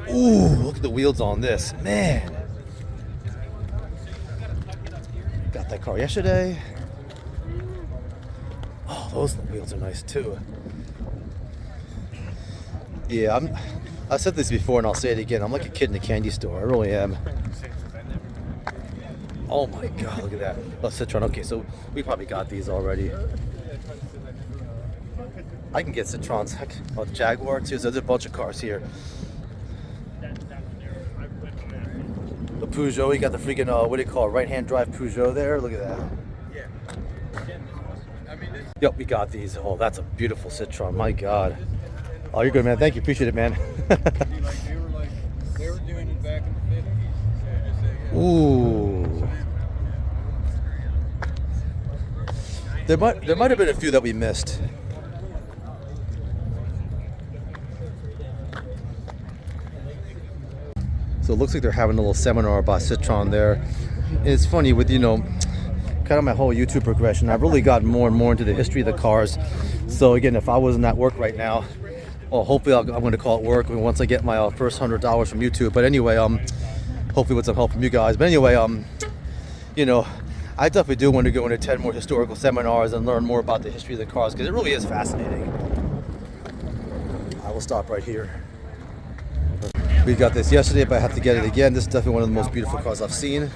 Ooh, look at the wheels on this, man. Got that car yesterday. Oh, those wheels are nice too. Yeah, I've said this before and I'll say it again. I'm like a kid in a candy store. I really am. Oh my god, look at that. Oh, Citroen. Okay, so we probably got these already. I can get Citroens. Oh, the Jaguar too. So there's a bunch of cars here. The Peugeot, you got the freaking, what do you call it, right-hand drive Peugeot there. Look at that. Yep, we got these. Oh, that's a beautiful Citroen. My god. Oh, you're good, man. Thank you. Appreciate it, man. They were doing it back in the 50s. Ooh. There might have been a few that we missed. So it looks like they're having a little seminar about Citroen there. And it's funny with, you know, kind of my whole YouTube progression, I've really gotten more and more into the history of the cars. So again, if I wasn't at work right now, well, hopefully I'm going to call it work once I get my first $100 from YouTube. But anyway, hopefully with some help from you guys. But anyway, you know, I definitely do want to go and attend more historical seminars and learn more about the history of the cars because it really is fascinating. I will stop right here. We got this yesterday, but I have to get it again. This is definitely one of the most beautiful cars I've seen.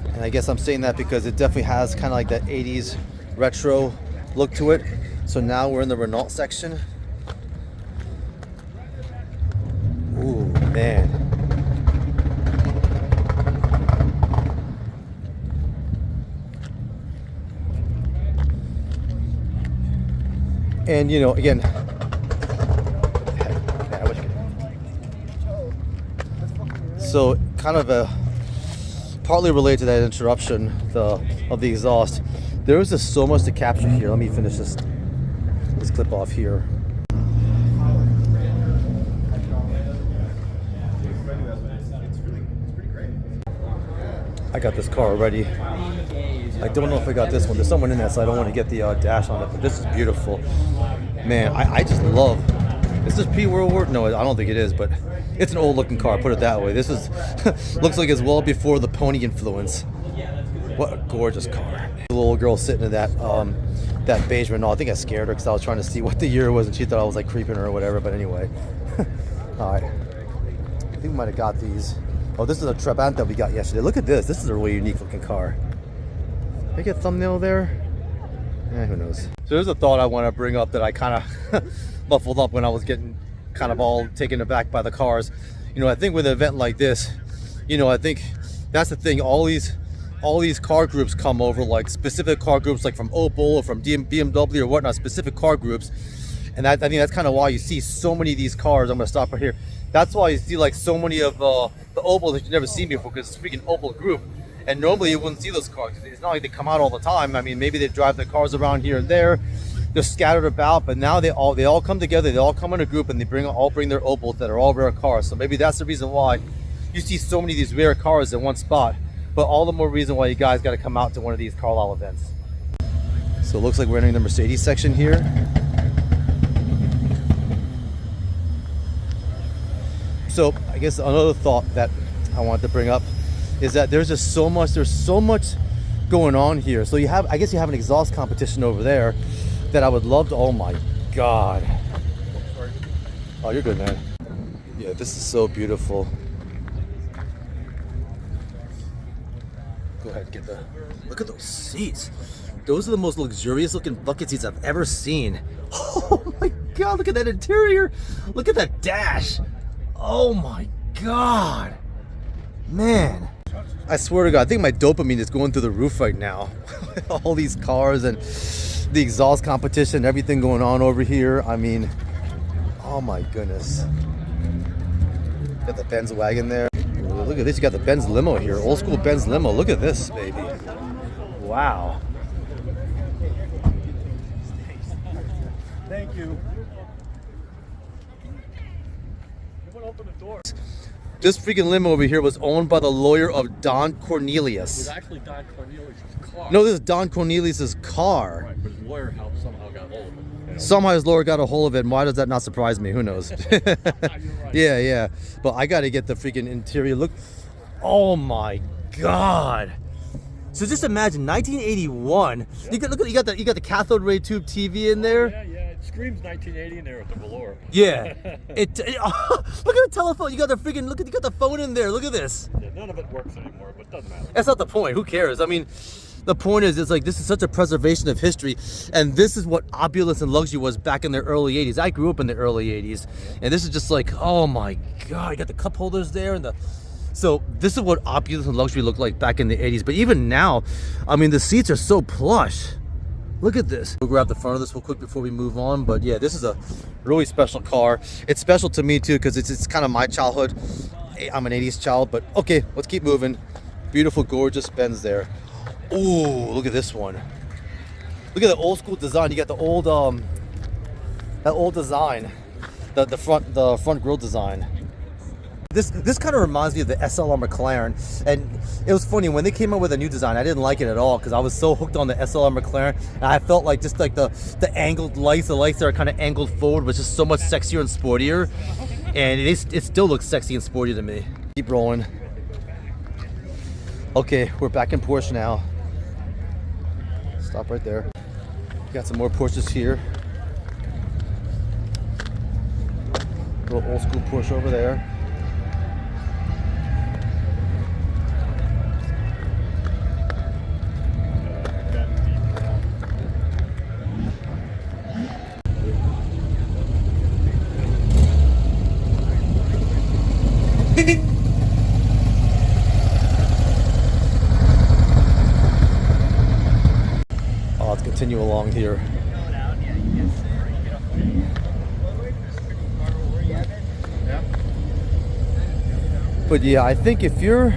And I guess I'm saying that because it definitely has kind of like that 80s retro look to it. So now we're in the Renault section. Ooh, man. And you know, again, so kind of a partly related to that interruption of the exhaust. There is just so much to capture here. Let me finish this clip off here. I got this car already. I don't know if I got this one. There's someone in that, so I don't want to get the dash on it. But this is beautiful, man. I just love. Is this pre-World War? No, I don't think it is. But it's an old-looking car. Put it that way. This is looks like it's well before the pony influence. What a gorgeous car. The little girl sitting in that that beige Renault. I think I scared her because I was trying to see what the year was, and she thought I was like creeping her or whatever. But anyway, all right. I think we might have got these. Oh, this is a Trabant that we got yesterday. Look at this. This is a really unique-looking car. Did I get a thumbnail there? Who knows? So there's a thought I want to bring up that I kind of muffled up when I was getting kind of all taken aback by the cars. You know, I think with an event like this, you know, I think that's the thing. All these car groups come over, like specific car groups, like from Opel or from BMW or whatnot, specific car groups. And I think that's kind of why you see so many of these cars. I'm going to stop right here. That's why you see like so many of the Opels that you've never seen before, because it's a freaking Opel group. And normally you wouldn't see those cars. It's not like they come out all the time. I mean, maybe they drive the cars around here and there. They're scattered about, but now they all come together. They all come in a group, and they all bring their Opels that are all rare cars. So maybe that's the reason why you see so many of these rare cars in one spot. But all the more reason why you guys got to come out to one of these Carlisle events. So it looks like we're entering the Mercedes section here. So I guess another thought that I wanted to bring up is that there's so much going on here. So I guess you have an exhaust competition over there that I would love to. Oh my god. Oh, you're good, man. Yeah, this is so beautiful. Go ahead and get look at those seats. Those are the most luxurious looking bucket seats I've ever seen. Oh my god, look at that interior. Look at that dash. Oh my god. Man. I swear to God, I think my dopamine is going through the roof right now. All these cars and the exhaust competition, everything going on over here. I mean, oh my goodness. Got the Benz wagon there. Look at this, you got the Benz limo here. Old school Benz limo. Look at this, baby. Wow. Thank you. Open the door. This freaking limo over here was owned by the lawyer of Don Cornelius. It was actually Don Cornelius' car. No, this is Don Cornelius' car. Right, but his lawyer helped somehow got hold of it. Somehow his lawyer got a hold of it, and why does that not surprise me? Who knows? Yeah, yeah. But I got to get the freaking interior look. Oh my God. So just imagine 1981. You got the cathode ray tube TV in there. Yeah, yeah. It screams 1980 in there with the velour. Yeah. Look at the telephone. You got the freaking you got the phone in there. Look at this. Yeah, none of it works anymore, but doesn't matter. That's not the point. Who cares? I mean, the point is, it's like this is such a preservation of history, and this is what opulence and luxury was back in the early 80s. I grew up in the early 80s, and this is just like, oh my God, you got the cup holders there and the. So this is what opulence and luxury looked like back in the 80s. But even now, I mean, the seats are so plush. Look at this. We'll grab the front of this real quick before we move on. But yeah, this is a really special car. It's special to me too because it's kind of my childhood. I'm an 80s child, but okay, let's keep moving. Beautiful, gorgeous Benz there. Ooh, look at this one. Look at the old school design. You got the old that old design, the front grille design. This kind of reminds me of the SLR McLaren, and it was funny when they came out with a new design. I didn't like it at all because I was so hooked on the SLR McLaren, and I felt like just like the angled lights, the lights that are kind of angled forward, was just so much sexier and sportier, and it still looks sexy and sporty to me. Keep rolling. Okay, we're back in Porsche now. Stop right there. Got some more Porsches here. Little old school Porsche over there. Let's continue along here. But yeah, I think if you're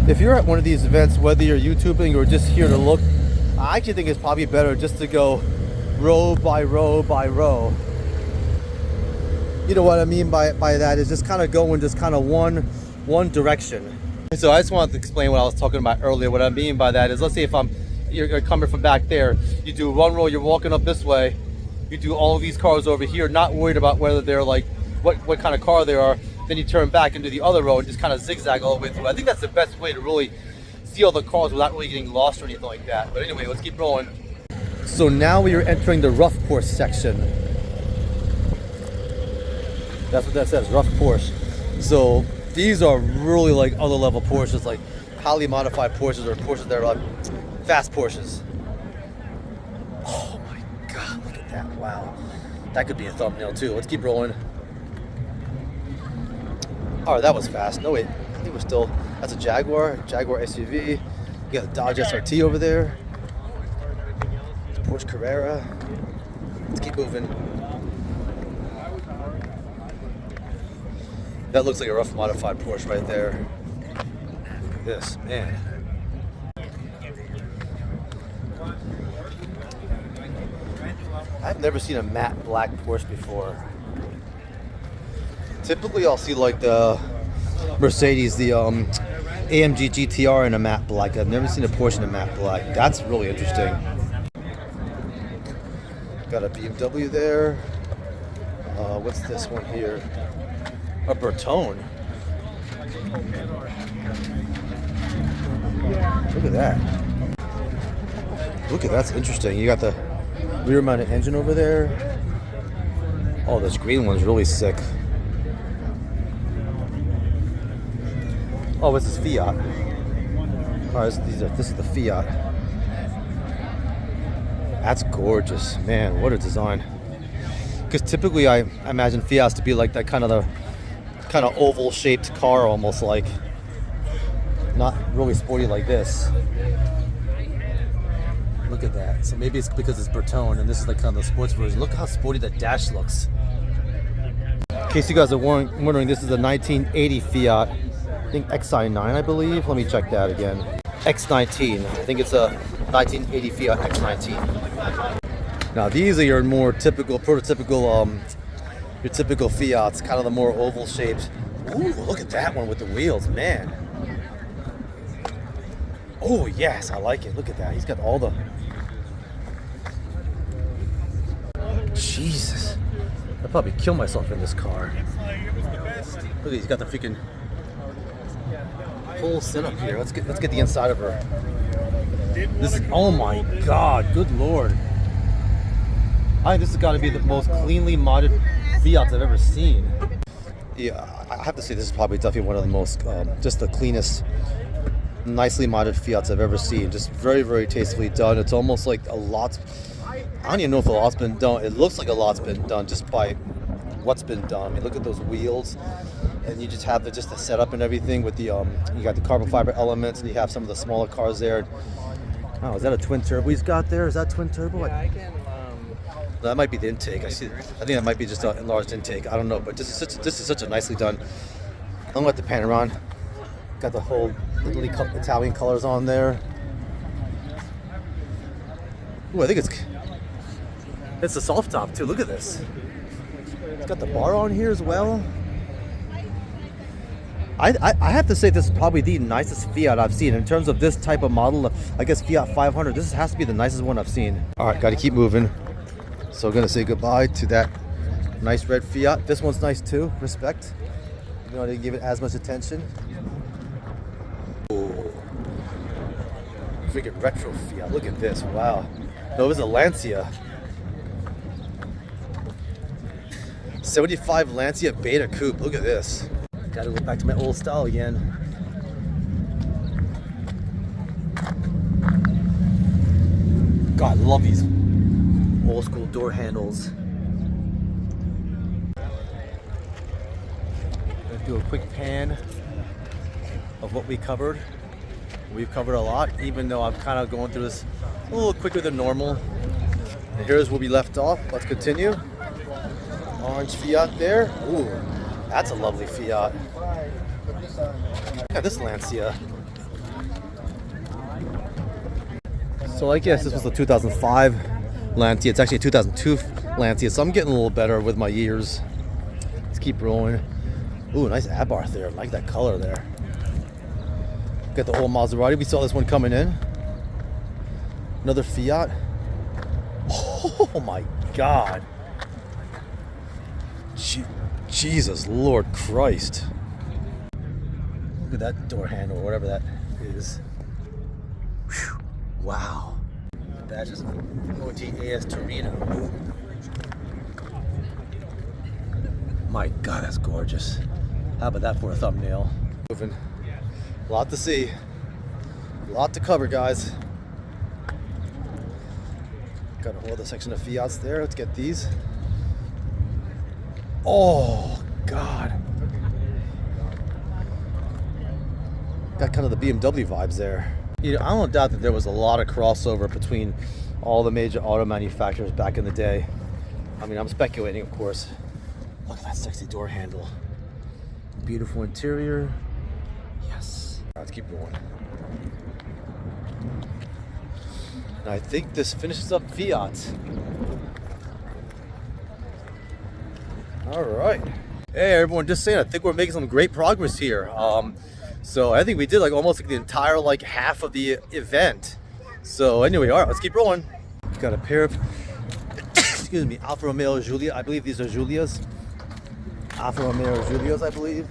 at one of these events, whether you're YouTubing or just here to look, I actually think it's probably better just to go row by row by row. You know what I mean by that is just kind of go in just kind of one direction. So I just wanted to explain what I was talking about earlier. What I mean by that is, let's say if you're coming from back there, you do one row, you're walking up this way, you do all of these cars over here, not worried about whether they're like what kind of car they are. Then you turn back into the other row and just kind of zigzag all the way through. I think that's the best way to really see all the cars without really getting lost or anything like that. But anyway, let's keep rolling. So now we are entering the rough Porsche section. That's what that says, rough Porsche. So these are really like other level Porsches, like highly modified Porsches, or Porsches that are like fast Porsches. Oh my God, look at that, wow. That could be a thumbnail too. Let's keep rolling. Oh, that was fast. No, wait, I think we're still, that's a Jaguar SUV. You got a Dodge SRT over there. Porsche Carrera. Let's keep moving. That looks like a rough modified Porsche right there. Look at this, man. I've never seen a matte black Porsche before. Typically I'll see like the Mercedes, the AMG GTR in a matte black. I've never seen a Porsche in a matte black. That's really interesting. Got a BMW there. What's this one here? A Bertone. Look at that. Look at that's interesting. You got the rear mounted engine over there. Oh, this green one's really sick. Oh, this is Fiat. Oh, this is the Fiat. That's gorgeous, man. What a design. Because typically I imagine Fiats to be like that kind of oval shaped car, almost like, not really sporty like this. Look at that. So maybe it's because it's Bertone and this is like kind of the sports version. Look how sporty that dash looks. In case you guys are wondering, this is a 1980 Fiat. I think XI9, I believe. Let me check that again. X19. I think it's a 1980 Fiat X19. Now these are your more typical, prototypical, your typical Fiats, kind of the more oval shaped. Ooh, look at that one with the wheels, man. Oh yes, I like it. Look at that. He's got all the Jesus. I'd probably kill myself in this car. Look, he's got the freaking whole setup here. Let's get the inside of her. This is, oh my God, good Lord. I think this has got to be the most cleanly modded Fiats I've ever seen. Yeah, I have to say this is probably definitely one of the most, just the cleanest, nicely modded Fiats I've ever seen. Just very, very tastefully done. It's almost like a lot's, I don't even know if a lot's been done. It looks like a lot's been done just by what's been done. I mean, look at those wheels, and you just have the setup and everything with the, you got the carbon fiber elements, and you have some of the smaller cars there. Oh, is that a twin turbo he's got there? Is that twin turbo? Yeah, I can. That might be the intake. I think that might be just an enlarged intake. I don't know, but this is such a nicely done. I'm gonna let the pan around. Got the whole Italy Italian colors on there. Ooh, I think it's a soft top too. Look at this. It's got the bar on here as well. I have to say this is probably the nicest Fiat I've seen in terms of this type of model. I guess Fiat 500. This has to be the nicest one I've seen. All right, got to keep moving. So we're gonna say goodbye to that nice red Fiat. This one's nice too, respect. You know, I didn't give it as much attention. Oh, freaking retro Fiat, look at this, wow. No, it was a Lancia. 75 Lancia Beta Coupe, look at this. Gotta go back to my old style again. God, I love these old school door handles. Let's do a quick pan of what we covered. We've covered a lot, even though I'm kind of going through this a little quicker than normal. And here's where we left off. Let's continue. Orange Fiat there. Ooh, that's a lovely Fiat. Look at this Lancia. So I guess this was a 2005 Lancia. It's actually a 2002 Lancia, so I'm getting a little better with my years. Let's keep rolling. Ooh, nice Abarth there. I like that color there. Got the old Maserati. We saw this one coming in. Another Fiat. Oh my God. Jesus Lord Christ. Look at that door handle, whatever that is. Whew. Wow. That's just OTAS Torino. My God, that's gorgeous. How about that for a thumbnail? Moving. A lot to see. A lot to cover, guys. Got a whole other section of Fiats there. Let's get these. Oh, God. Got kind of the BMW vibes there. You know, I don't doubt that there was a lot of crossover between all the major auto manufacturers back in the day. I mean, I'm speculating, of course. Look at that sexy door handle. Beautiful interior. Yes. All right, let's keep going. And I think this finishes up Fiat. All right. Hey, everyone, just saying, I think we're making some great progress here. So I think we did like almost like the entire like half of the event. So anyway, all right, let's keep rolling. Got a pair of, excuse me, Alfa Romeo Giulia. I believe these are Giulias. Alfa Romeo Giulias, I believe.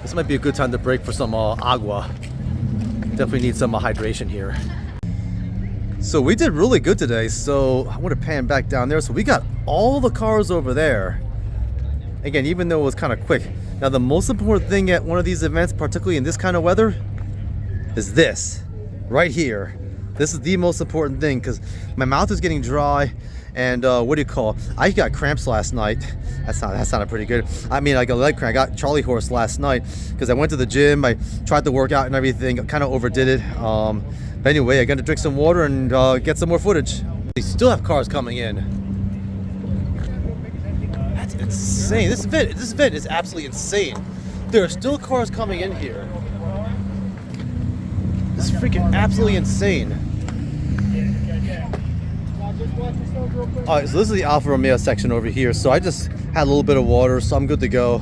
This might be a good time to break for some agua. Definitely need some hydration here. So we did really good today. So I want to pan back down there. So we got all the cars over there. Again, even though it was kind of quick. Now the most important thing at one of these events, particularly in this kind of weather, is this right here. This is the most important thing because my mouth is getting dry, and what do you call? I got cramps last night. That sounded pretty good. I mean, I got leg cramp. I got Charlie horse last night because I went to the gym. I tried to work out and everything. Kind of overdid it. But anyway, I got to drink some water and get some more footage. We still have cars coming in. That's insane. This event is absolutely insane. There are still cars coming in here. This is freaking absolutely insane. Alright, so this is the Alfa Romeo section over here. So I just had a little bit of water, so I'm good to go.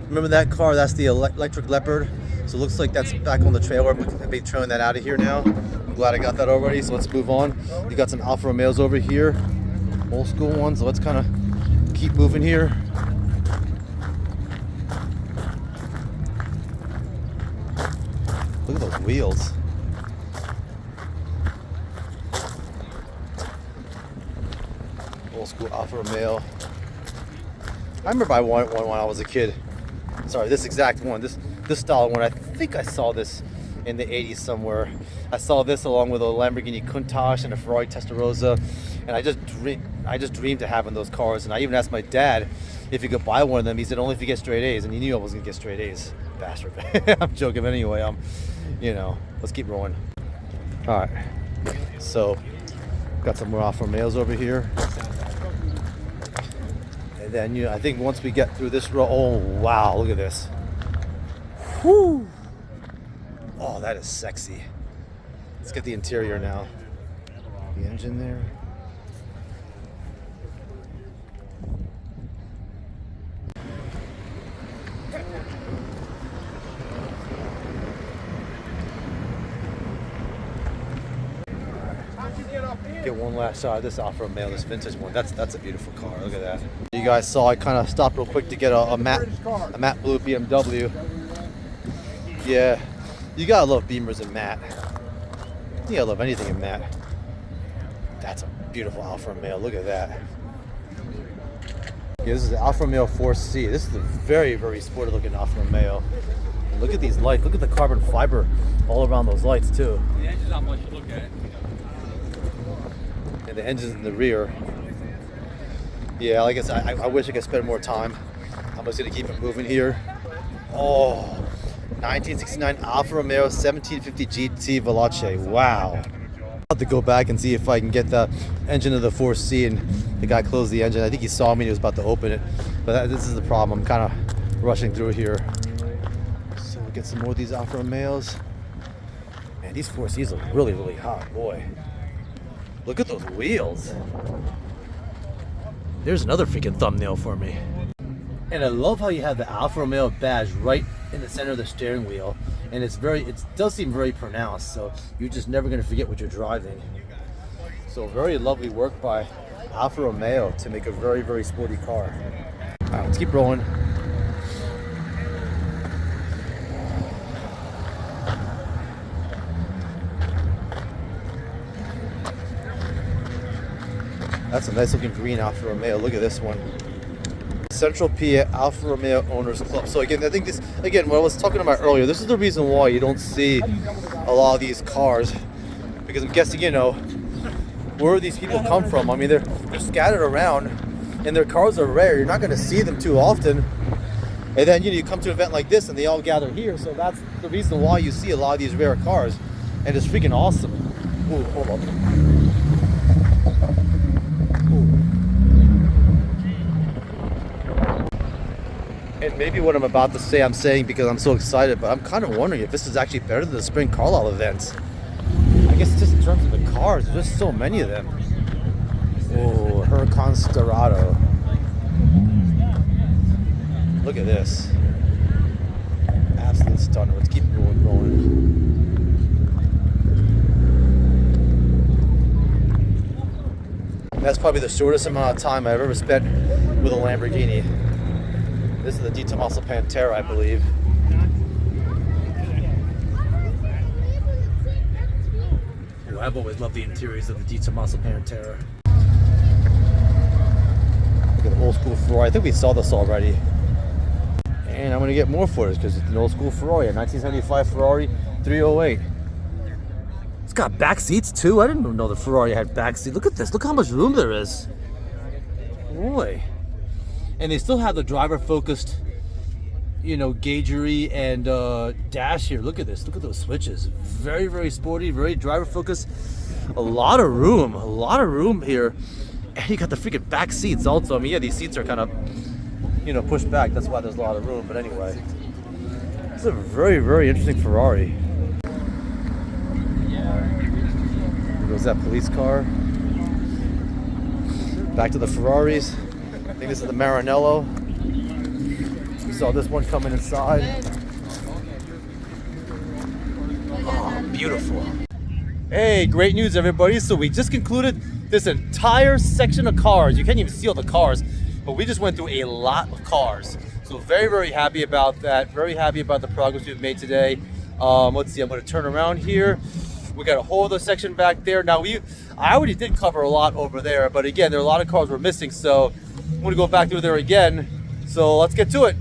Remember that car? That's the electric Leopard. So it looks like that's back on the trailer. I'll be throwing that out of here now. I'm glad I got that already, so let's move on. You got some Alfa Romeos over here, old school ones, so let's kind of keep moving here. Look at those wheels. Old school Alfa Romeo. I remember I wanted one when I was a kid. Sorry, this exact one, this style one. I think I saw this in the 80s somewhere. I saw this along with a Lamborghini Countach and a Ferrari Testarossa, and I just dreamed of having those cars. And I even asked my dad if he could buy one of them. He said only if you get straight A's, and he knew I wasn't gonna get straight A's. Bastard. I'm joking, but anyway. Let's keep rolling. All right. So, got some more Alfa Romeos over here. And then, I think once we get through this row, oh wow, look at this. Whew. Oh, that is sexy. Let's get the interior now. The engine there. Get one last shot of this Alfa Romeo, this vintage one. That's a beautiful car. Look at that. You guys saw I kind of stopped real quick to get a matte blue BMW. Yeah, you gotta love Beamers in matte. You gotta love anything in matte. That's a beautiful Alfa Romeo. Look at that. Yeah, this is the Alfa Romeo 4C. This is a very, very sporty looking Alfa Romeo. And look at these lights. Look at the carbon fiber all around those lights too. The engine's not much to look at. And the engine's in the rear. Yeah, like I said, I wish I could spend more time. I'm just gonna keep it moving here. Oh, 1969 Alfa Romeo 1750 GT Veloce. Wow. I'll have to go back and see if I can get the engine of the 4C, and the guy closed the engine. I think he saw me and he was about to open it. But this is the problem. I'm kind of rushing through here. So we'll get some more of these Alfa Romeos. Man, these 4Cs look really, really hot, boy. Look at those wheels. There's another freaking thumbnail for me. And I love how you have the Alfa Romeo badge right in the center of the steering wheel. And it does seem very pronounced, so you're just never gonna forget what you're driving. So very lovely work by Alfa Romeo to make a very, very sporty car. All right, let's keep rolling. That's a nice looking green Alfa Romeo. Look at this one. Central PA Alfa Romeo Owners Club. So again, I think what I was talking about earlier, this is the reason why you don't see a lot of these cars. Because I'm guessing, where these people come from. I mean, they're scattered around and their cars are rare. You're not going to see them too often. And then, you come to an event like this and they all gather here. So that's the reason why you see a lot of these rare cars. And it's freaking awesome. Ooh, hold on. And maybe what I'm about to say, I'm saying because I'm so excited, but I'm kind of wondering if this is actually better than the Spring Carlisle events. I guess just in terms of the cars, there's just so many of them. Oh, Huracan Storado. Look at this. Absolute stunner. Let's keep rolling. That's probably the shortest amount of time I've ever spent with a Lamborghini. This is the Di Tommaso Pantera, I believe. Ooh, I've always loved the interiors of the Di Tommaso Pantera. Look at the old school Ferrari. I think we saw this already. And I'm going to get more footage because it's an old school Ferrari, a 1975 Ferrari 308. It's got back seats too. I didn't even know the Ferrari had back seats. Look at this. Look how much room there is. Boy. And they still have the driver-focused, gaugery and dash here. Look at this. Look at those switches. Very, very sporty, very driver-focused. A lot of room here. And you got the freaking back seats also. I mean, yeah, these seats are kind of, pushed back. That's why there's a lot of room. But anyway, it's a very, very interesting Ferrari. There goes that police car. Back to the Ferraris. I think this is the Maranello. We saw this one coming inside. Oh, beautiful. Hey, great news, everybody. So we just concluded this entire section of cars. You can't even see all the cars, but we just went through a lot of cars. So very, very happy about that. Very happy about the progress we've made today. Let's see, I'm going to turn around here. We got a whole other section back there. Now, I already did cover a lot over there, but again, there are a lot of cars we're missing, so I'm going to go back through there again. So let's get to it.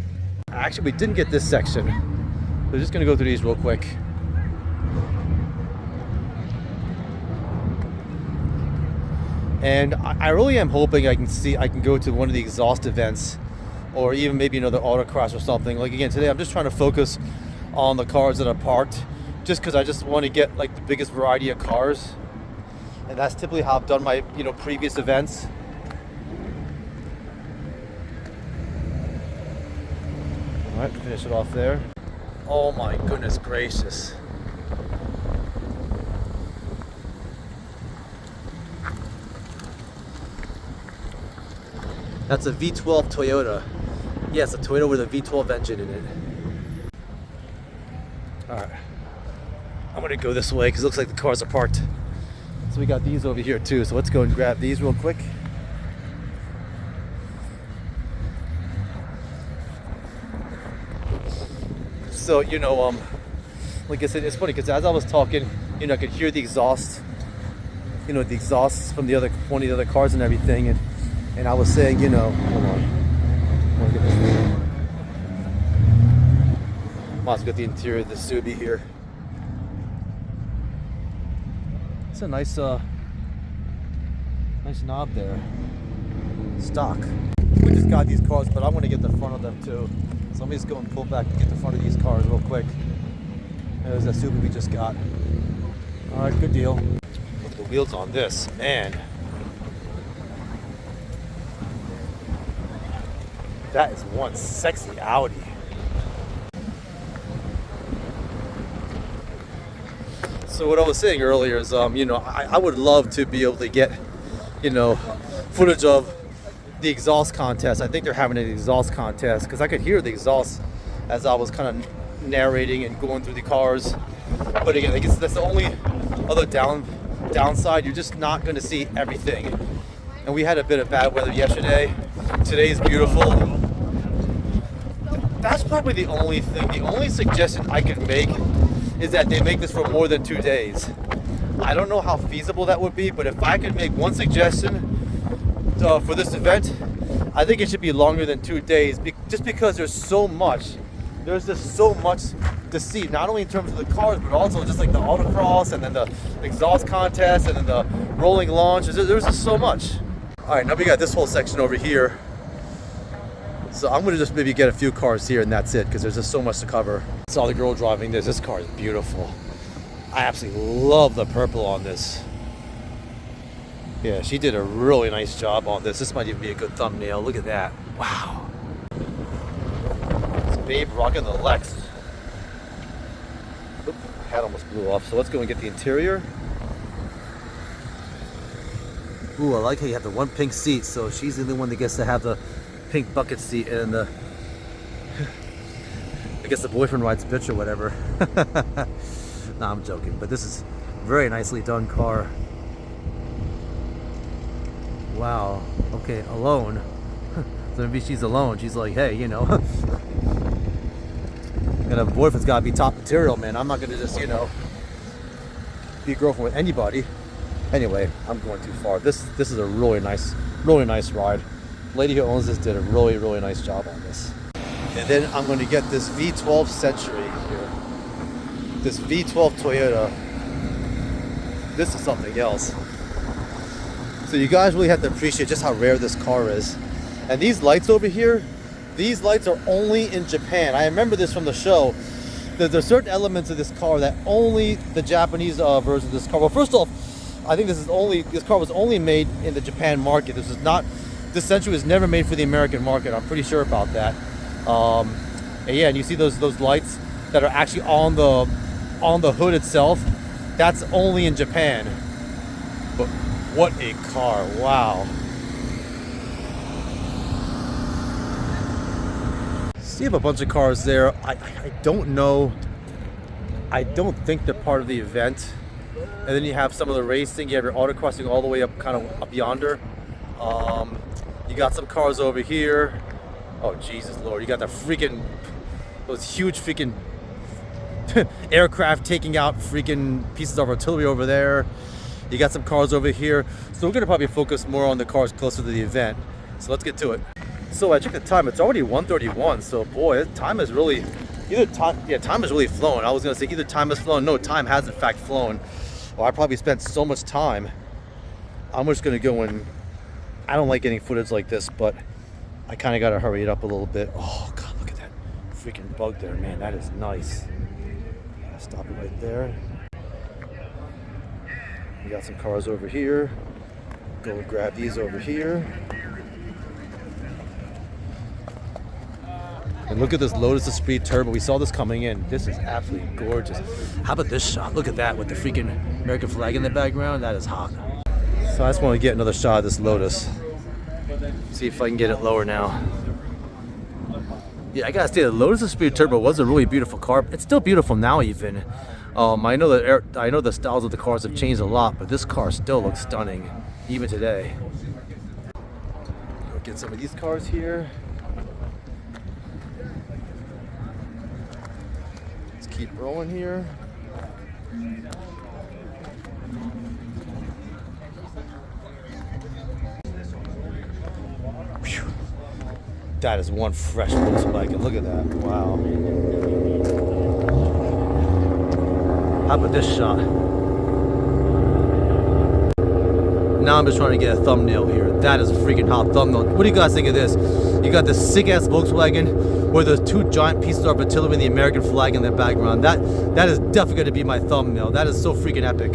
Actually, we didn't get this section. We're just going to go through these real quick. And I really am hoping I can go to one of the exhaust events, or even maybe another autocross or something. Like again, today I'm just trying to focus on the cars that are parked, just because I just want to get like the biggest variety of cars, and that's typically how I've done my previous events. All right, finish it off there. Oh my goodness gracious. That's a V12 Toyota. Yes, a Toyota with a V12 engine in it. Alright. I'm gonna go this way because it looks like the cars are parked. So we got these over here too. So let's go and grab these real quick. So, like I said, it's funny because as I was talking, I could hear the exhaust, the exhausts from one of the other cars and everything. And I was saying, hold on. I want to get this. Might as well get the interior of the Subi here. It's a nice knob there. Stock. We just got these cars, but I want to get the front of them too. So let me just go and pull back and get the front of these cars real quick. There's that Subi we just got. All right, good deal. Look at the wheels on this, man. That is one sexy Audi. So what I was saying earlier is, I would love to be able to get, footage of the exhaust contest. I think they're having an exhaust contest because I could hear the exhaust as I was kind of narrating and going through the cars. But again, I guess that's the only other downside. You're just not going to see everything. And we had a bit of bad weather yesterday. Today's beautiful. That's probably the only thing. The only suggestion I could make is that they make this for more than 2 days. I don't know how feasible that would be, but if I could make one suggestion for this event, I think it should be longer than 2 days, just because there's just so much to see, not only in terms of the cars, but also just like the autocross and then the exhaust contest and then the rolling launch. There's just so much. All right, now we got this whole section over here. So I'm gonna just maybe get a few cars here and that's it, because there's just so much to cover. I saw the girl driving this. This car is beautiful. I absolutely love the purple on this. Yeah, she did a really nice job on this. This might even be a good thumbnail. Look at that. Wow. It's Babe rocking the Lex. Oop, hat almost blew off. So let's go and get the interior. Ooh, I like how you have the one pink seat. So she's the only one that gets to have the pink bucket seat, and I guess the boyfriend rides the bitch or whatever. Nah, I'm joking, but this is a very nicely done car. Wow. Okay, alone. So maybe she's alone. She's like, hey, and a boyfriend's gotta be top material, man. I'm not gonna just, be a girlfriend with anybody. Anyway, I'm going too far. This is a really nice ride. Lady who owns this did a really, really nice job on this. And then I'm going to get this V12 Century here. This V12 Toyota. This is something else. So you guys really have to appreciate just how rare this car is. And these lights over here, these lights are only in Japan. I remember this from the show. There's certain elements of this car that only the Japanese version of this car. Well, first off, I think this car was only made in the Japan market. This Century was never made for the American market. I'm pretty sure about that. And yeah, and you see those lights that are actually on the hood itself. That's only in Japan. But what a car! Wow. So you have a bunch of cars there. I don't know. I don't think they're part of the event. And then you have some of the racing. You have your autocrossing all the way up, kind of up yonder. You got some cars over here. Oh Jesus Lord! You got those huge freaking aircraft taking out freaking pieces of artillery over there. You got some cars over here. So we're gonna probably focus more on the cars closer to the event. So let's get to it. So I checked the time. It's already 1:31. So boy, time is really time is really flown. I was gonna say either time has flown. No, time has in fact flown. Well, I probably spent so much time. I'm just gonna go and I don't like getting footage like this, but I kind of gotta hurry it up a little bit. Oh God, look at that freaking bug there, man. That is nice. Stop it right there. We got some cars over here. Go and grab these over here. And look at this Lotus Esprit Turbo. We saw this coming in. This is absolutely gorgeous. How about this shot? Look at that with the freaking American flag in the background. That is hot. So I just want to get another shot of this Lotus. See if I can get it lower now. Yeah, I gotta say the Lotus Esprit Turbo was a really beautiful car. It's still beautiful now even. I know the styles of the cars have changed a lot, but this car still looks stunning, even today. Get some of these cars here. Let's keep rolling here. Whew. That is one fresh Volkswagen. Look at that. Wow. How about this shot? Now I'm just trying to get a thumbnail here. That is a freaking hot thumbnail. What do you guys think of this? You got this sick ass Volkswagen where there's two giant pieces of artillery and the American flag in the background. That is definitely going to be my thumbnail. That is so freaking epic.